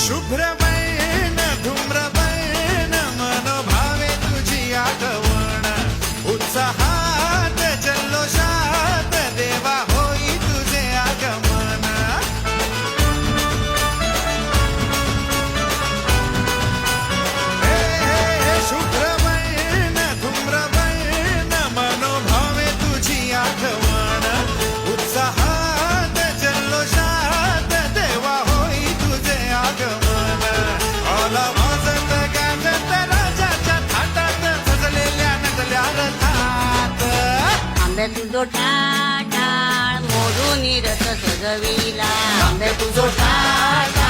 शुभ्रवर्ण धूम्रवर्ण मनोभावे तुझी आठवण उत्साहात जल्लोषात देवा होई तुझे आगमन हे शुभ्रवर्ण धूम्रवर्ण मनोभावे तुझी आठवण उत्साहात जल्लोषात देवा होई तुझे आगमन आला वाजत गाजत राजाच्या थाटात सजलेल्या नटल्या रथात आंबे तुझो टाळ मोडून रथ सजविला आंबे तुझो टाळ